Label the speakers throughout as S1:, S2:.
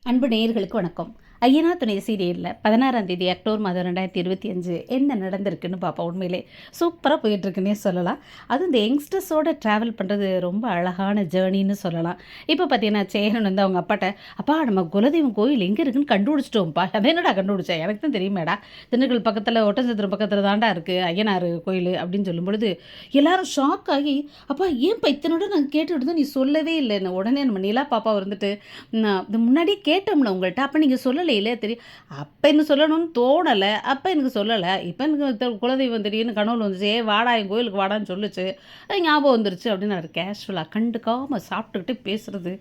S1: அன்பு நேயர்களுக்கு வணக்கம். ஐயனா துணை சீரியலில் 16ஆம் தேதி அக்டோபர் மாதம் 2025 என்ன நடந்திருக்குன்னு பார்ப்போம். உண்மையிலே சூப்பராக போயிட்டுருக்குன்னே சொல்லலாம். அதுவும் இந்த யங்ஸ்டர்ஸோடு ட்ராவல் பண்ணுறது ரொம்ப அழகான ஜேர்னின்னு சொல்லலாம். இப்போ பார்த்தீங்கன்னா சேகன் வந்து அவங்க அப்பாட்ட, அப்பா நம்ம குலதெய்வம் கோயில் எங்கே இருக்குன்னு கண்டுபிடிச்சிட்டோம்ப்பா. அதை என்னடா கண்டுபிடிச்சேன், எனக்கு தான் தெரியுமேடா, திண்டுக்கல் பக்கத்தில் ஒட்டஞ்சத்திரம் பக்கத்தில் தாண்டா இருக்குது ஐயனார் கோயில் அப்படின்னு சொல்லும் பொழுது எல்லாரும் ஷாக் ஆகி, அப்பா ஏன்ப்பா இத்தனோட நாங்கள் கேட்டுக்கிட்டு தான் நீ சொல்லவே இல்லைன்னு. உடனே நம்ம நிலா பாப்பா இருந்துட்டு, நான் இது முன்னாடியே கேட்டோம்ல உங்கள்கிட்ட, அப்போ நீங்கள் சொல்லலையிலே தெரியும். அப்போ எனக்கு சொல்லணும்னு தோணலை, அப்போ எனக்கு சொல்லலை, இப்போ எனக்கு குலதெய்வம் தெரியும்னு கனவுல வந்துச்சு, வாடா என் கோயிலுக்கு வாடான்னு சொல்லுச்சு, அது ஞாபகம் வந்துருச்சு அப்படின்னு அவர் கேஷுவலாக கண்டுக்காமல் சாப்பிட்டுக்கிட்டு பேசுகிறது.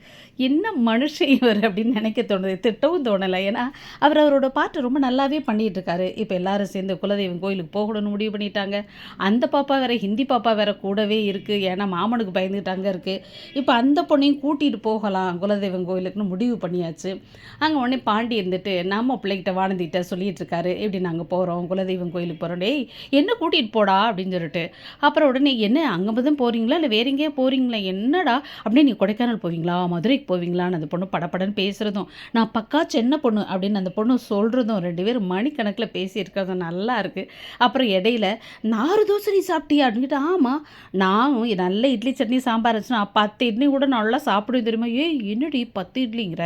S1: என்ன மனுஷன் இவர் அப்படின்னு நினைக்க தோணுது, திட்டவும் தோணலை. ஏன்னா அவரோட பாட்டு ரொம்ப நல்லாவே பண்ணிகிட்டு இருக்காரு. இப்போ எல்லாரும் சேர்ந்து குலதெய்வம் கோயிலுக்கு போகணும்னு முடிவு பண்ணிட்டாங்க. அந்த பாப்பா வேற, ஹிந்தி பாப்பா வேற கூடவே இருக்குது. ஏன்னா மாமனுக்கு பயந்துட்டாங்க இருக்குது. இப்போ அந்த பொண்ணையும் கூட்டிகிட்டு போகலாம் குலதெய்வம் கோயிலுக்குன்னு முடிவு பண்ணியாச்சு. அங்கே உடனே பாண்டி இருந்துட்டு நம்ம பிள்ளைகிட்ட வானதிட்ட சொல்லிட்டு இருக்காரு, எப்படி நாங்கள் போகிறோம் குலதெய்வம் கோயிலுக்கு போகிறோம், டேய் என்ன கூட்டிகிட்டு போடா அப்படின்னு சொல்லிட்டு. அப்புறம் உடனே என்ன அங்கே தான் போகிறீங்களா இல்லை வேற எங்கேயா போகிறீங்களா, என்னடா அப்படியே நீ கொடைக்கானல் போவீங்களா மதுரைக்கு போவீங்களான்னு அந்த பொண்ணு படப்படன்னு பேசுகிறதும், நான் பக்கா சின்ன பொண்ணு அப்படின்னு அந்த பொண்ணு சொல்கிறதும், ரெண்டு பேரும் மணிக்கணக்கில் பேசியிருக்கிறதும் நல்லா இருக்குது. அப்புறம் இடையில 4 தோசை நீ சாப்பிட்டியா அப்படின்ட்டு, ஆமாம் நான் நல்ல இட்லி சட்னி சாம்பார் வச்சுனா 10 இட்லி கூட நல்லா சாப்பிடுவேன் தெரியுமா. ஏய் என்னடி 10 இட்லிங்கிற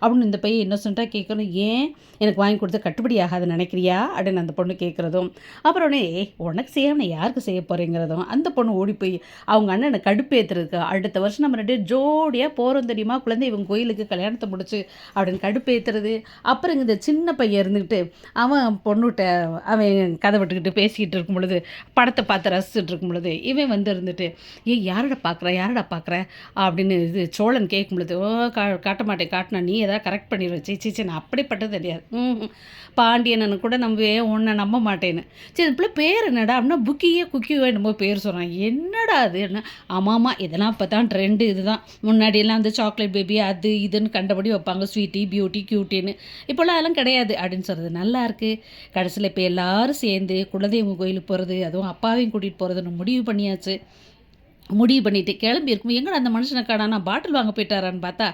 S1: அப்படின்னு இந்த பையன் இன்னொசென்ட்டாக கேட்கணும். ஏன் எனக்கு வாங்கி கொடுத்து கட்டுப்படி ஆகாது நினைக்கிறியா அப்படின்னு அந்த பொண்ணு கேட்குறதும், அப்புறம் உடனே உனக்கு செய்யாமல் யாருக்கு செய்ய போகிறேங்கிறதும், அந்த பொண்ணு ஓடி போய் அவங்க அண்ணனை கடுப்பேற்றுறதுக்கு, அடுத்த வருஷம் நம்ம 2 ஜோடியாக போகிறோம் தெரியுமா குழந்தை இவங்க கோயிலுக்கு கல்யாணத்தை முடிச்சு அப்படின்னு கடுப்பேற்றுறது. அப்புறம் இந்த சின்ன பையன் இருந்துக்கிட்டு அவன் பொண்ணுகிட்ட அவன் கதை விட்டுக்கிட்டு பேசிக்கிட்டு இருக்கும் பொழுது, படத்தை பார்த்து ரசிச்சுட்டு இருக்கும் பொழுது இவன் வந்து இருந்துட்டு, யாரடா பார்க்குற அப்படின்னு இது சோழன் கேட்கும் பொழுது, ஓ காட்ட மாட்டேன், காட்டினா நீ ஏதாவது கரெக்ட் பண்ணிடுவேன், சீச்சி நான் அப்படிப்பட்டது தெரியாது, பாண்டியனனு கூட நம்புவேன், உன்னை நம்ப மாட்டேன்னு. சரி இப்படி பேர் என்னடா அப்படின்னா புக்கியே குக்கியோ என்னமோ பேர் சொல்கிறான், என்னடா அது என்ன. ஆமாம் இதெல்லாம் இப்போ தான் ட்ரெண்டு, இதுதான் முன்னாடியெல்லாம் வந்து சாக்லேட் பேபி அது இதுன்னு கண்டபடி வைப்பாங்க, ஸ்வீட்டி பியூட்டி க்யூட்டின்னு, இப்போல்லாம் அதெல்லாம் கிடையாது அப்படின்னு சொல்கிறது நல்லா இருக்குது. கடைசியில் இப்போ எல்லோரும் சேர்ந்து குலதெய்வம் கோயிலுக்கு போகிறது, அதுவும் அப்பாவையும் கூட்டிகிட்டு போகிறதுன்னு முடிவு பண்ணியாச்சு. முடிவு பண்ணிட்டு கிளம்பியிருக்கும். எங்கடா அந்த மனுஷனை காணோம், நான் பாட்டில் வாங்க போயிட்டாரான்னு பார்த்தா,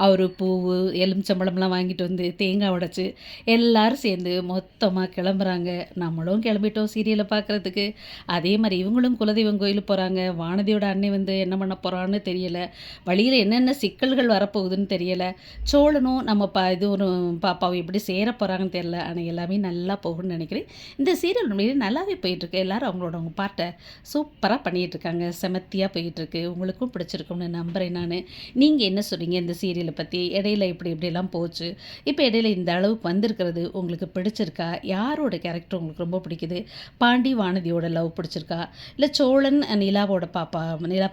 S1: அவர் பூவு எலுமிச்சம்பழம்லாம் வாங்கிட்டு வந்து தேங்காய் உடைச்சி எல்லோரும் சேர்ந்து மொத்தமாக கிளம்புறாங்க. நம்மளும் கிளம்பிட்டோம் சீரியலை பார்க்குறதுக்கு. அதே மாதிரி இவங்களும் குலதெய்வம் கோயிலுக்கு போகிறாங்க. வானதியோட அன்னை வந்து என்ன பண்ண போகிறான்னு தெரியலை. வழியில் என்னென்ன சிக்கல்கள் வரப்போகுதுன்னு தெரியலை. சோழனும் நம்ம இது ஒரு பாப்பாவை எப்படி சேர போகிறாங்கன்னு தெரியல. ஆனால் எல்லாமே நல்லா போகும்னு நினைக்கிறேன். இந்த சீரியல் உண்மையிலே நல்லாவே போயிட்டுருக்கு. எல்லோரும் அவங்க பாட்டை சூப்பராக பண்ணிகிட்ருக்காங்க. செமத்தியாக போயிட்டுருக்கு. உங்களுக்கும் பிடிச்சிருக்கும்னு நம்புகிறேன் நான். நீங்கள் என்ன சொல்கிறீங்க இந்த சீரியலை பற்றி? இடையில இப்படிலாம் போச்சு, இப்போ இடையில இந்த அளவுக்கு வந்திருக்கிறது உங்களுக்கு பிடிச்சிருக்கா? யாரோட கேரக்டர் உங்களுக்கு ரொம்ப பிடிக்குது? பாண்டி வானதியோட லவ் பிடிச்சிருக்கா, இல்லை சோழன் நிலா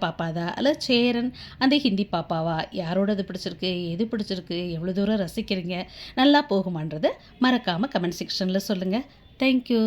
S1: பாப்பாதா, இல்லை சேரன் அந்த ஹிந்தி பாப்பாவா, யாரோடது பிடிச்சிருக்கு, எது பிடிச்சிருக்கு, எவ்வளோ தூரம் ரசிக்கிறீங்க, நல்லா போகுமான்றதை மறக்காமல் கமெண்ட் செக்ஷனில் சொல்லுங்கள். தேங்க்யூ.